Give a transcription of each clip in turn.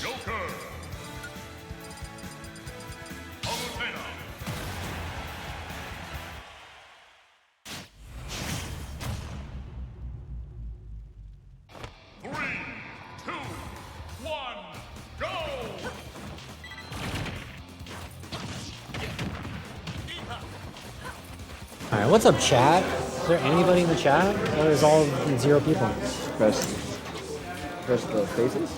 Joker. Palutena. Three, two, one, go! Alright, what's up, chat? Is there anybody in the chat? Or is all 0 people? Press the faces.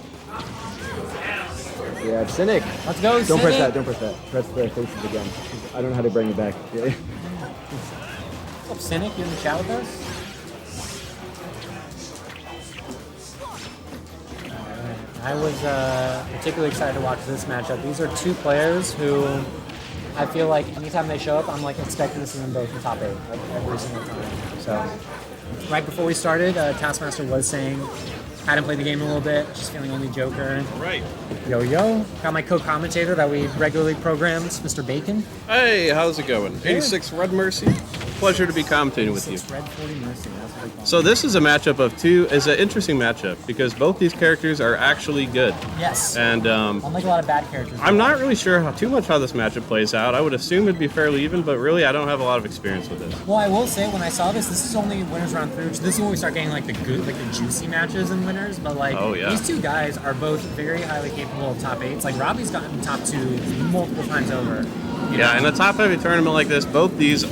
Yeah, Cynic. Let's go, Don't press Cynic. that. Don't press that. Press the faces again. I don't know how to bring it back. Yeah. What's up, Cynic? You in the chat with us? I was particularly excited to watch this matchup. These are 2 players who I feel like anytime they show up, I'm like expecting to see them both in the top 8 like, every single time. So right before we started, Taskmaster was saying hadn't played the game in a little bit, just feeling only Joker. Right. Yo, got my co-commentator that we regularly programs, Mr. Bacon. Hey, how's it going? 86 Red Mercy. Pleasure to be commentating with you. Red 40 Mercy. That's what we call So this is a matchup of 2. It's an interesting matchup because both these characters are actually good. Yes. And unlike a lot of bad characters. I'm not really sure how this matchup plays out. I would assume it'd be fairly even, but really I don't have a lot of experience with this. Well, I will say when I saw this is only winners round 3, which this is when we start getting like the good, like the juicy matches and winners. But like these 2 guys are both very highly capable of top 8s. Like Robby's gotten top 2 multiple times over. Yeah, in a top-heavy tournament like this, both these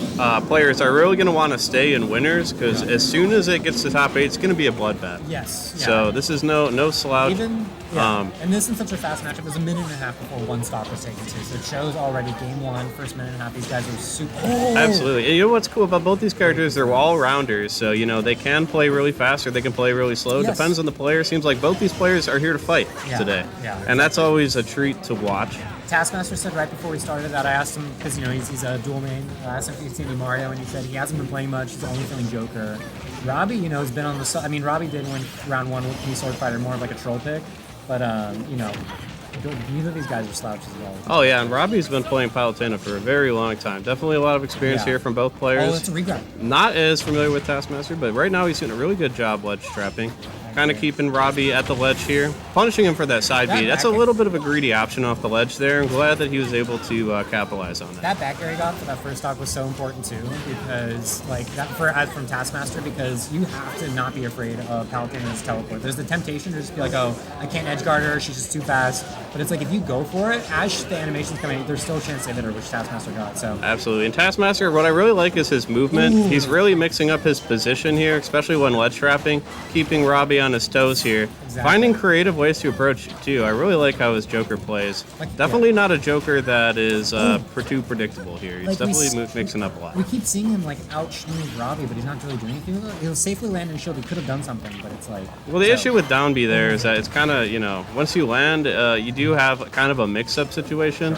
players are really going to want to stay in winners because as soon as it gets to top 8, it's going to be a bloodbath. Yes. Yeah. So this is no slouch. Even and this is such a fast matchup. It was a minute and a half before 1 stock was taken too. So it shows already game 1, first minute and a half. These guys are super. Oh! Absolutely. And you know what's cool about both these characters? They're all rounders. So they can play really fast or they can play really slow. Yes. Depends on the player. Seems like both these players are here to fight today. Yeah. And that's always a treat to watch. Taskmaster said right before we started that I asked him because he's a dual main. I asked him if he's seen any Mario, and he said he hasn't been playing much. He's only feeling Joker. Robby, has been on the. I mean, Robby did win round 1 with Sword Fighter, more of like a troll pick, but neither of these guys are slouches at all. Oh yeah, and Robby's been playing Palutena for a very long time. Definitely a lot of experience here from both players. Oh, it's a regrab. Not as familiar with Taskmaster, but right now he's doing a really good job ledge trapping. Kind of keeping Robby at the ledge here. Punishing him for that side B. That's a little bit of a greedy option off the ledge there. I'm glad that he was able to capitalize on that. That back air he got for that first stock was so important too, because like that from Taskmaster, because you have to not be afraid of Palutena's teleport. There's the temptation to just be like, oh, I can't edge guard her, she's just too fast. But it's like if you go for it, as the animation's coming, there's still a chance to hit her, which Taskmaster got. So absolutely. And Taskmaster, what I really like is his movement. Ooh. He's really mixing up his position here, especially when ledge trapping, keeping Robby on his toes here. Exactly. Finding creative ways to approach too. I really like how his Joker plays. Definitely not a Joker that is too predictable here. He's definitely mixing up a lot. We keep seeing him like out-schmooze Robby, but he's not really doing anything with it. He'll safely land and shield. He could have done something, but it's like... Well, the issue with down B there is that it's kind of, once you land, you do have kind of a mix-up situation.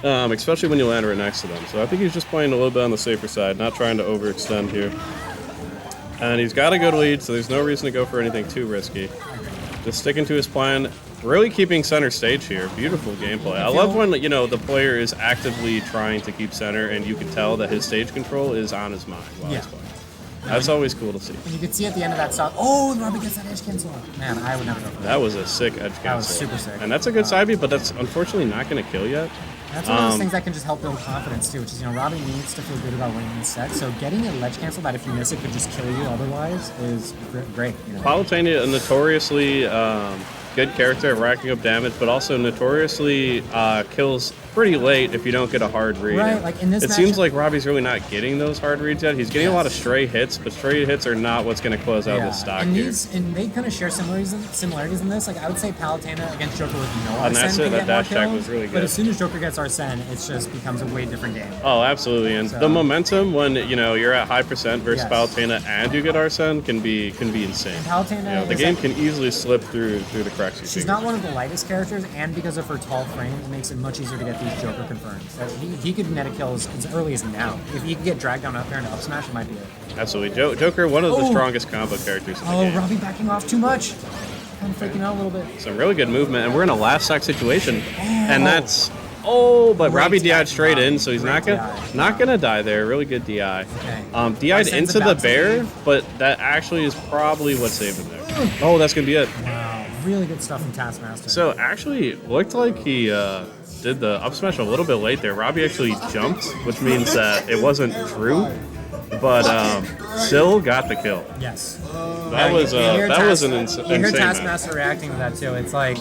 Especially when you land right next to them. So I think he's just playing a little bit on the safer side, not trying to overextend here. And he's got a good lead, so there's no reason to go for anything too risky. Just sticking to his plan, really keeping center stage here. Beautiful gameplay. I love when, the player is actively trying to keep center and you can tell that his stage control is on his mind while he's playing. That's always cool to see. And you can see at the end of that stock, Robby gets that edge cancel. Man, I would never go for that. That was a sick edge cancel. That was super sick. And that's a good side B, but that's unfortunately not going to kill yet. That's one of those things that can just help build confidence too, which is, Robby needs to feel good about winning this set. So getting a ledge cancel that if you miss it could just kill you otherwise is great. Palutena, a notoriously good character at racking up damage, but also notoriously kills pretty late if you don't get a hard read. Right, like in this it seems like Robby's really not getting those hard reads yet. He's getting a lot of stray hits, but stray hits are not what's going to close out this stock here. And they kind of share similarities in this. Like I would say Palutena against Joker with no and Arsene that dash tag was really good. But as soon as Joker gets Arsene, it just becomes a way different game. Oh, absolutely. And the momentum when you're at high percent versus Palutena and you get Arsene can be insane. And Palutena, the game can easily slip through the cracks. She's not one of the lightest characters, and because of her tall frame, it makes it much easier to get these Joker confirms. He could meta kills as early as now. If he could get dragged down up there and up smash, it might be it. Absolutely. Joker, one of the strongest combo characters in the game. Robby backing off too much. Kind of freaking out a little bit. Some really good movement, and we're in a last stock situation. And that's... but Robby DI'd straight in, so he's not gonna die there. Really good DI. Okay. DI'd into the bear, but that actually is probably what saved him there. Oh, that's gonna be it. Wow. Really good stuff from Taskmaster. So actually, looked like he did the up smash a little bit late there. Robbie actually jumped, which means that it wasn't true, but still got the kill. Yes. That was an insane You hear match. Taskmaster reacting to that too. It's like,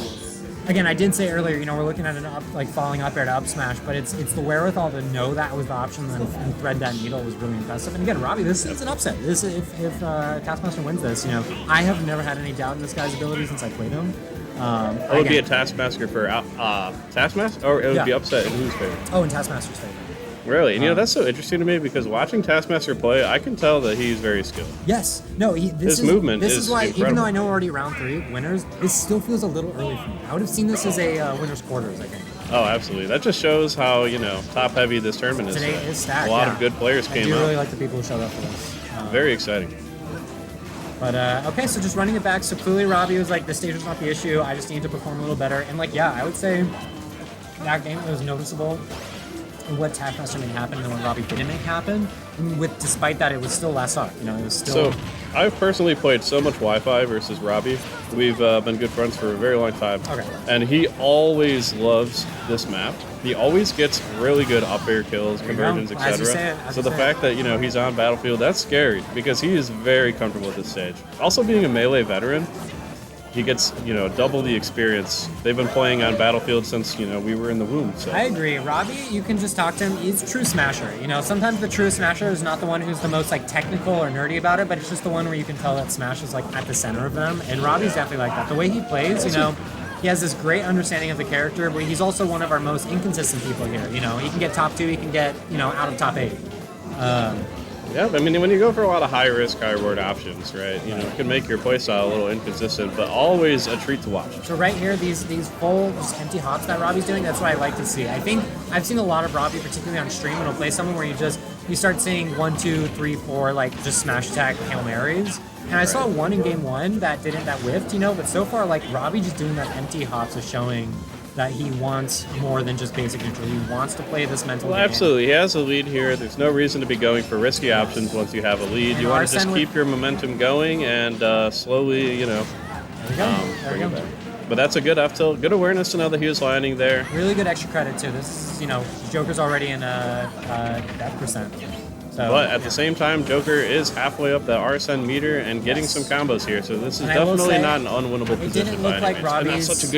again, I did say earlier, we're looking at an up, like falling up air to up smash, but it's the wherewithal to know that was the option and thread that needle was really impressive. And again, Robby, this is an upset. This if Taskmaster wins this, I have never had any doubt in this guy's ability since I played him. It would be a Taskmaster for Taskmaster, or it would be upset in whose favor? Oh, in Taskmaster's favor. Really? And that's so interesting to me because watching Taskmaster play, I can tell that he's very skilled. Yes. No, His movement This is why, incredible. even though I know we're already round 3 winners, this still feels a little early for me. I would have seen this as a winner's quarters, I think. Oh, absolutely. That just shows how, top heavy this tournament is. Today is stacked. A lot of good players came I do out. really like the people who showed up for this. Very exciting. But, okay, so just running it back. So clearly Robby was like, the stage was not the issue. I just need to perform a little better. And, I would say that game was noticeable what Taskmaster made happen and what Robby didn't make happen. And despite that, it was still last up. It was still. So, I've personally played so much Wi-Fi versus Robbie. We've been good friends for a very long time. Okay. And he always loves this map. He always gets really good up air kills, conversions, go. As you say etc. it, So the fact that he's on Battlefield, that's scary because he is very comfortable at this stage. Also, being a melee veteran, he gets double the experience. They've been playing on Battlefield since we were in the womb. So I agree. Robby, you can just talk to him. He's a true smasher. Sometimes the true smasher is not the one who's the most technical or nerdy about it, but it's just the one where you can tell that Smash is at the center of them. And Robby's definitely like that. The way he plays, he has this great understanding of the character, but he's also one of our most inconsistent people here. He can get top 2, he can get out of top 8. Yeah, I mean, when you go for a lot of high-risk, high-reward options, right, it can make your playstyle a little inconsistent, but always a treat to watch. So right here, these full, just empty hops that Robby's doing, that's what I like to see. I think I've seen a lot of Robby, particularly on stream, when he'll play someone where you start seeing 1, 2, 3, 4, just smash attack Hail Marys. And I saw one in game 1 that whiffed, but so far, Robby just doing that empty hops is showing that he wants more than just basic neutral. He wants to play this mental game. Absolutely. He has a lead here. There's no reason to be going for risky options once you have a lead. And you want to just Arsene keep your momentum going and slowly, There we go. bring it back. But that's a good up tilt. Good awareness to know that he was landing there. Really good extra credit, too. This is, Joker's already in death percent. So, But at the same time, Joker is halfway up the Arsene meter and getting some combos here. So this is And I will definitely say, not an unwinnable position didn't by look any like means. And that's Robby's- such a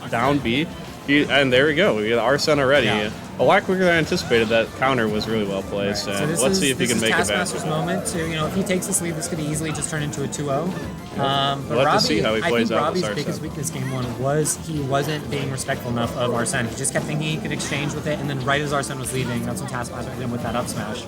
good down B. And there we go. We got Arsene already. Yeah. A lot quicker than I anticipated. That counter was really well placed. Right. So And this let's is, see if he this can is make it back. Taskmaster's moment to, if he takes this lead, this could easily just turn into a 2-0. But We'll have to Robby, see how he plays I out think with Robby's biggest Arsene. weakness game 1 was he wasn't being respectful enough of Arsene. He just kept thinking he could exchange with it, and then right as Arsene was leaving, that's when Taskmaster hit him with that up smash.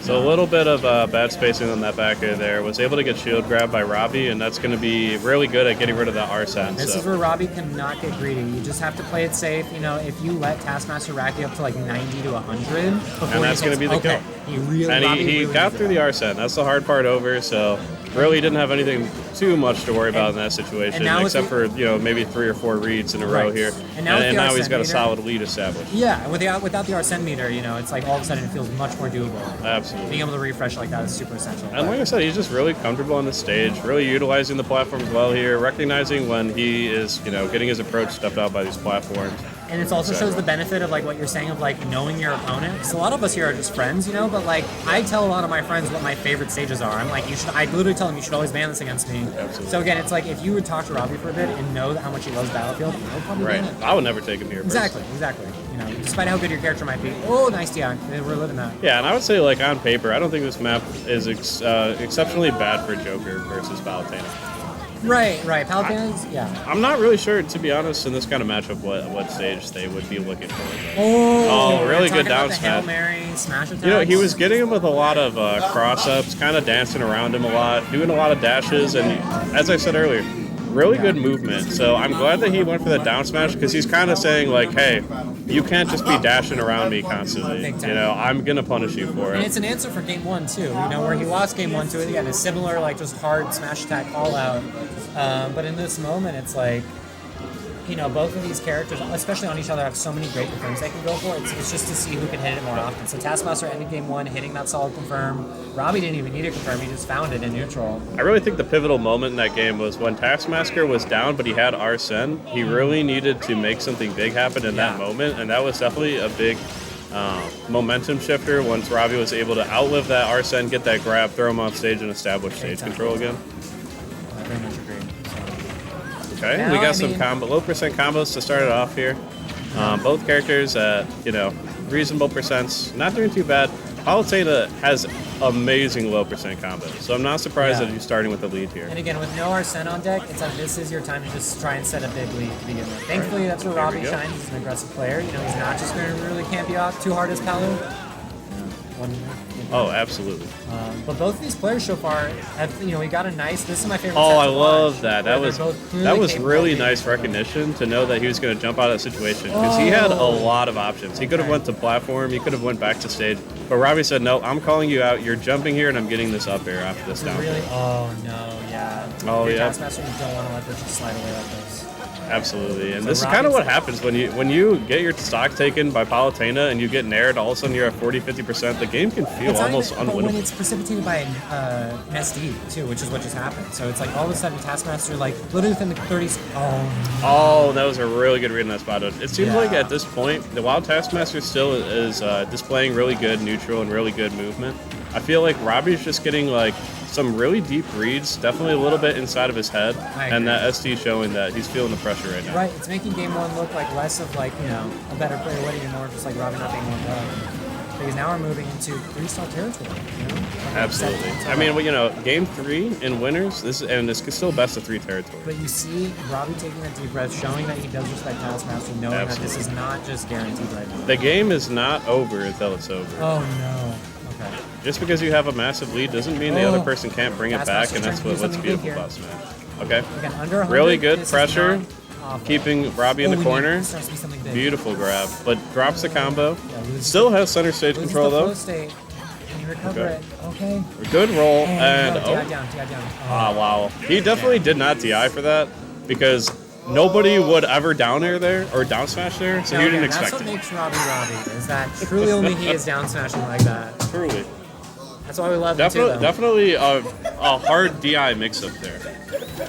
So a little bit of bad spacing on that back air there. Was able to get shield grabbed by Robby, and that's going to be really good at getting rid of that Arsene. This is where Robby cannot get greedy. You just have to play it safe. If you let Taskmaster rack you up to 90 to 100, before And that's he going to be the okay, kill. He really, And Robby he really got needs through it. the Arsene. That's the hard part over. So really didn't have anything too much to worry about in that situation, now with except for maybe 3 or 4 reads in a row Right. here. And now with the now he's Arsene got a meter- solid lead established. Yeah, without the Arsene meter, it's all of a sudden it feels much more doable. Absolutely. Being able to refresh like that is super essential. And like I said, he's just really comfortable on the stage, really utilizing the platforms well here, recognizing when he is, getting his approach stepped out by these platforms. And it also shows the benefit of what you're saying of knowing your opponent. Because a lot of us here are just friends, but I tell a lot of my friends what my favorite stages are. I'm like, I literally tell them you should always ban this against me. Absolutely. So again, it's if you would talk to Robby for a bit and know how much he loves Battlefield, I would probably Right. ban it. I would never take him here. Exactly. Despite how good your character might be. Oh, nice DI. We're living that. Yeah, and I would say, on paper, I don't think this map is exceptionally bad for Joker versus Palutena. Right. Palutena's, yeah. I'm not really sure, to be honest, in this kind of matchup, what stage they would be looking for. Oh, really we're good talking down about the Hail smash. Mary smash attack. He was getting him with a lot of cross-ups, kind of dancing around him a lot, doing a lot of dashes, and as I said earlier, really good movement. So I'm glad that he went for the down smash, because he's kind of saying, hey, you can't just be dashing around me constantly. Big time. I'm going to punish you for And it. it's an answer for game 1 too. Where he lost game 1 to it. Again, a similar just hard smash attack call out. But in this moment, it's you know, both of these characters, especially on each other, have so many great confirms they can go for. It's just to see who can hit it more often. So Taskmaster ended game 1 hitting that solid confirm. Robby didn't even need a confirm, he just found it in neutral. I really think the pivotal moment in that game was when Taskmaster was down, but he had Arsene. He really needed to make something big happen in that moment, and that was definitely a big momentum shifter once Robby was able to outlive that Arsene, get that grab, throw him off stage, and establish stage control again. I very much agree. Okay, now, we got some low percent combos to start it off here. Both characters at, you know, reasonable percents, not doing too bad. Palutena has amazing low percent combos, so I'm not surprised that he's starting with the lead here. And again, with no Arsene on deck, it's like this is your time to just try and set a big lead to begin with. Thankfully, that's where Robby shines. He's an aggressive player. You know, he's not just going to really camp you out too hard as Palu. Oh, absolutely. But both of these players so far have, you know, we got a nice. This is my favorite. Oh, set I to love watch, that. where That was really nice recognition to know that he was going to jump out of that situation because he had a lot of options. He could have went to platform. He could have went back to stage. But Robby said, "No, I'm calling you out. You're jumping here, and I'm getting this up air after this down." Really? Oh no, yeah. Oh yeah. Taskmaster, you don't want to let this just slide away like this. Absolutely, and So this is kind of what happens when you get your stock taken by Palutena and you get nared. All of a sudden, you're at 40-50%. The game can feel almost But when unwinnable. it's precipitated by an SD too, which is what just happened. So it's like all of a sudden Taskmaster, like literally within the 30s. Oh, that was a really good read on that spot. It seems like at this point, the Wild Taskmaster still is displaying really good neutral and really good movement. I feel like Robby's just getting like some really deep reads, definitely a little bit inside of his head, and that SD showing that he's feeling the pressure right now. Right, it's making game 1 look like less of like, you know, a better player winning and more just like Robby not being one up. Because now we're moving into 3-star territory, you know? Absolutely. I mean, well, you know, game 3 in winners, this is still best of 3 territory. But you see Robby taking that deep breath, showing that he does respect Taskmaster, knowing that this is not just guaranteed right now. The game is not over until it's over. Oh no. Okay. Just because you have a massive lead doesn't mean the other person can't bring it back, and that's what's beautiful about Smash. Okay. Again, under 100, really good this is pressure, not awful. keeping Robby in the corner. This starts to be something big. Beautiful grab, but drops the combo. Yeah, Still has center stage loses control the though. flow state. Can you recover it? Okay. Good roll, and DI down. ah, wow. He definitely did not DI for that because nobody would ever down air there or down smash there, so he didn't expect That's it. what makes Robby Robby, is that truly only he is down smashing like that. Truly. That's why we love him too, though. Definitely a hard DI mix up there.